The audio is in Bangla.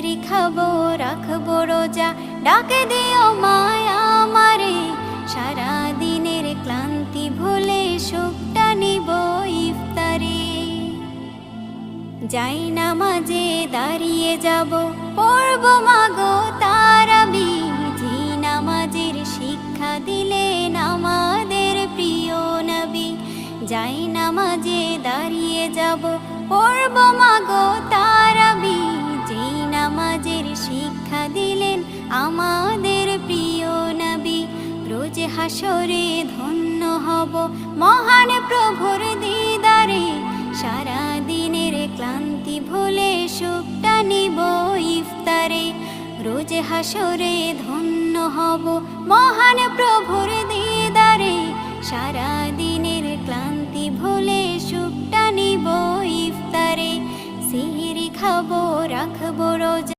সিহরি খাবো রাখবো রোজা, ডাকে দিও মায়া আমারে। সারা দিনের ক্লান্তি ভুলে সুখটা নিব ইফতারে। যাই নামাজে দাঁড়িয়ে যাব, পড়ব মাগো তারাবি। যে নামাজের শিক্ষা দিলেন আমাদের প্রিয় নবী। যাই নামাজে দাঁড়িয়ে যাব, পড়ব মাগো তারাবি। যে নামাজের শিক্ষা দিলেন আমাদের প্রিয় নবী। রোজ হাসরে ধন্য হব মহান প্রভুর দিদারে। সারা দিনের ক্লান্তি ভুলে সুখটা নিব ইফতারে। রোজ হাসরে ধন্য হব মহান প্রভুর দিদারে। সারা দিনের ক্লান্তি ভুলে সুখটা নিব ইফতারে। সিহরি খাবো রাখবো রোজা,